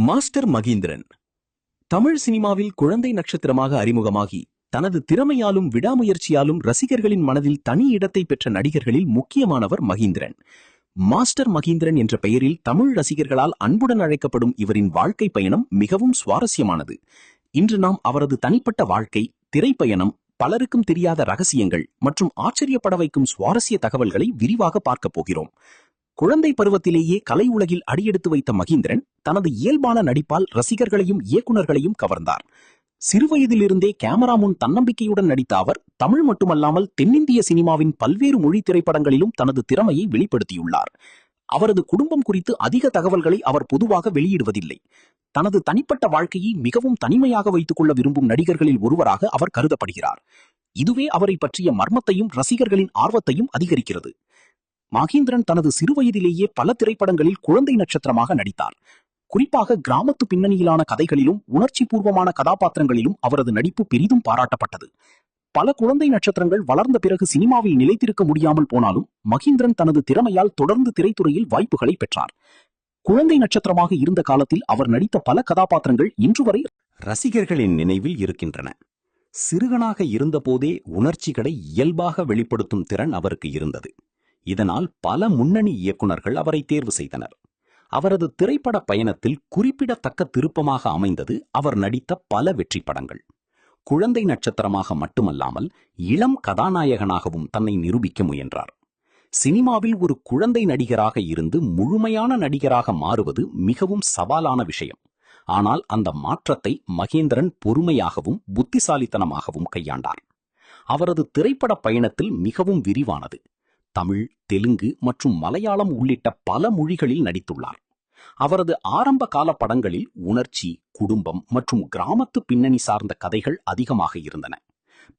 Master Mahendran Tamil சினிமாவில் குழந்தை நட்சத்திரமாக அறிமுகமாகி தனது திறமையாலும் விடாமுயற்சியாலும் ரசிகர்களின் மனதில் தனி இடத்தை பெற்ற நடிகர்களில் முக்கியமானவர் மகேந்திரன். மாஸ்டர் மகேந்திரன் என்ற பெயரில் தமிழ் ரசிகர்களால் அன்புடன் அழைக்கப்படும் இவரின் வாழ்க்கை பயணம் மிகவும் சுவாரஸ்யமானது. இன்று நாம் அவரது தனிப்பட்ட வாழ்க்கை, திரைப்பயணம், பலருக்கும் தெரியாத ரகசியங்கள் மற்றும் ஆச்சரியப்பட வைக்கும் சுவாரஸ்ய தகவல்களை விரிவாக பார்க்கப் போகிறோம். குழந்தை பருவத்திலேயே கலை உலகில் அடியெடுத்து வைத்த மகேந்திரன் தனது இயல்பான நடிப்பால் ரசிகர்களையும் இயக்குநர்களையும் கவர்ந்தார். சிறுவயதிலிருந்தே கேமரா முன் தன்னம்பிக்கையுடன் நடித்த அவர் தமிழ் மட்டுமல்லாமல் தென்னிந்திய சினிமாவின் பல்வேறு மொழி திரைப்படங்களிலும் தனது திறமையை வெளிப்படுத்தியுள்ளார். அவரது குடும்பம் குறித்து அதிக தகவல்களை அவர் பொதுவாக வெளியிடுவதில்லை. தனது தனிப்பட்ட வாழ்க்கையை மிகவும் தனிமையாக வைத்துக் கொள்ள விரும்பும் நடிகர்களில் ஒருவராக அவர் கருதப்படுகிறார். இதுவே அவரை பற்றிய மர்மத்தையும் ரசிகர்களின் ஆர்வத்தையும் அதிகரிக்கிறது. மகேந்திரன் தனது சிறுவயதிலேயே பல திரைப்படங்களில் குழந்தை நட்சத்திரமாக நடித்தார். குறிப்பாக கிராமத்து பின்னணியிலான கதைகளிலும் உணர்ச்சி பூர்வமான கதாபாத்திரங்களிலும் அவரது நடிப்பு பெரிதும் பாராட்டப்பட்டது. பல குழந்தை நட்சத்திரங்கள் வளர்ந்த பிறகு சினிமாவில் நிலைத்திருக்க முடியாமல் போனாலும் மகேந்திரன் தனது திறமையால் தொடர்ந்து திரைத்துறையில் வாய்ப்புகளை பெற்றார். குழந்தை நட்சத்திரமாக இருந்த காலத்தில் அவர் நடித்த பல கதாபாத்திரங்கள் இன்று வரை ரசிகர்களின் நினைவில் இருக்கின்றன. சிறுவனாக இருந்தபோதே உணர்ச்சிகளை இயல்பாக வெளிப்படுத்தும் திறன் அவருக்கு இருந்தது. இதனால் பல முன்னணி இயக்குநர்கள் அவரை தேர்வு செய்தனர். அவரது திரைப்பட பயணத்தில் குறிப்பிடத்தக்க திருப்பமாக அமைந்தது அவர் நடித்த பல வெற்றி படங்கள். குழந்தை நட்சத்திரமாக மட்டுமல்லாமல் இளம் கதாநாயகனாகவும் தன்னை நிரூபிக்க முயன்றார். சினிமாவில் ஒரு குழந்தை நடிகராக இருந்து முழுமையான நடிகராக மாறுவது மிகவும் சவாலான விஷயம். ஆனால் அந்த மாற்றத்தை மகேந்திரன் பொறுமையாகவும் புத்திசாலித்தனமாகவும் கையாண்டார். அவரது திரைப்பட பயணத்தில் மிகவும் விரிவானது. தமிழ், தெலுங்கு மற்றும் மலையாளம் உள்ளிட்ட பல மொழிகளில் நடித்துள்ளார். அவரது ஆரம்ப கால படங்களில் உணர்ச்சி, குடும்பம் மற்றும் கிராமத்து பின்னணி சார்ந்த கதைகள் அதிகமாக இருந்தன.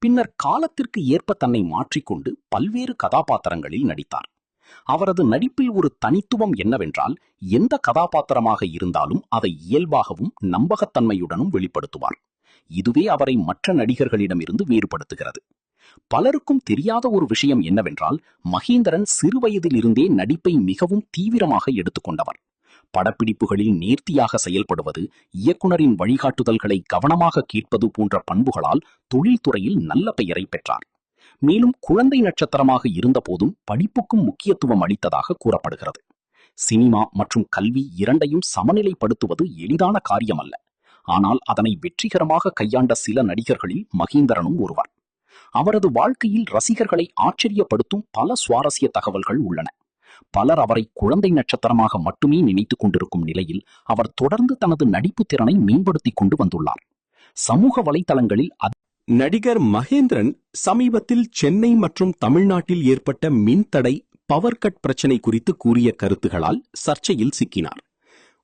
பின்னர் காலத்திற்கு ஏற்ப தன்னை மாற்றிக்கொண்டு பல்வேறு கதாபாத்திரங்களில் நடித்தார். அவரது நடிப்பில் ஒரு தனித்துவம் என்னவென்றால், எந்த கதாபாத்திரமாக இருந்தாலும் அதை இயல்பாகவும் நம்பகத்தன்மையுடனும் வெளிப்படுத்துவார். இதுவே அவரை மற்ற நடிகர்களிடமிருந்து வேறுபடுத்துகிறது. பலருக்கும் தெரியாத ஒரு விஷயம் என்னவென்றால், மகேந்திரன் சிறுவயதிலிருந்தே நடிப்பை மிகவும் தீவிரமாக எடுத்துக்கொண்டவர். படப்பிடிப்புகளில் நேர்த்தியாக செயல்படுவது, இயக்குனரின் வழிகாட்டுதல்களை கவனமாக கேட்பது போன்ற பண்புகளால் தொழில்துறையில் நல்ல பெயரை பெற்றார். மேலும் குழந்தை நட்சத்திரமாக இருந்தபோதும் படிப்புக்கும் முக்கியத்துவம் அளித்ததாக கூறப்படுகிறது. சினிமா மற்றும் கல்வி இரண்டையும் சமநிலைப்படுத்துவது எளிதான காரியமல்ல. ஆனால் அதனை வெற்றிகரமாக கையாண்ட சில நடிகர்களில் மகேந்திரனும் ஒருவர். அவரது வாழ்க்கையில் ரசிகர்களை ஆச்சரியப்படுத்தும் பல சுவாரஸ்ய தகவல்கள் உள்ளன. பலர் அவரை குழந்தை நட்சத்திரமாக மட்டுமே நினைத்துக் கொண்டிருக்கும் நிலையில் அவர் தொடர்ந்து தனது நடிப்பு திறனை மேம்படுத்திக் கொண்டு வந்துள்ளார். சமூக வலைதளங்களில் நடிகர் மகேந்திரன் சமீபத்தில் சென்னை மற்றும் தமிழ்நாட்டில் ஏற்பட்ட மின்தடை, பவர் கட் பிரச்சினை குறித்து கூறிய கருத்துகளால் சர்ச்சையில் சிக்கினார்.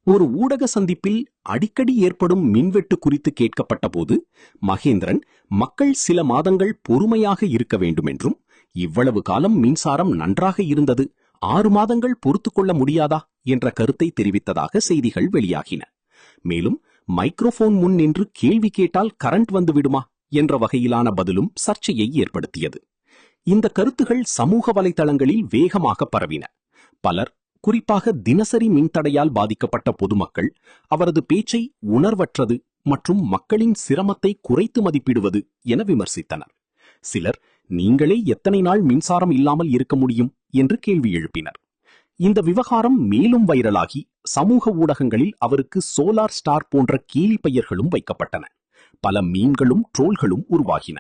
ஒரு ஊடக சந்திப்பில் அடிக்கடி ஏற்படும் மின்வெட்டு குறித்து கேட்கப்பட்ட போது மகேந்திரன் மக்கள் சில மாதங்கள் பொறுமையாக இருக்க வேண்டும் என்றும், இவ்வளவு காலம் மின்சாரம் நன்றாக இருந்தது, 6 மாதங்கள் பொறுத்துக் கொள்ள முடியாதா என்ற கருத்தை தெரிவித்ததாக செய்திகள் வெளியாகின. மேலும் மைக்ரோபோன் முன் நின்று கேள்வி கேட்டால் கரண்ட் வந்து விடுமா என்ற வகையிலான பதிலும் சர்ச்சையை ஏற்படுத்தியது. இந்த கருத்துகள் சமூக வலைதளங்களில் வேகமாக பரவின. பலர், குறிப்பாக தினசரி மின்தடையால் பாதிக்கப்பட்ட பொதுமக்கள், அவரது பேச்சை உணர்வற்றது மற்றும் மக்களின் சிரமத்தை குறைத்து மதிப்பிடுவது என விமர்சித்தனர். சிலர், நீங்களே எத்தனை நாள் மின்சாரம் இல்லாமல் இருக்க முடியும் என்று கேள்வி எழுப்பினர். இந்த விவகாரம் மேலும் வைரலாகி சமூக ஊடகங்களில் அவருக்கு சோலார் ஸ்டார் போன்ற கேலி பெயர்களும் வைக்கப்பட்டன. பல மீம்களும் ட்ரோல்களும் உருவாகின.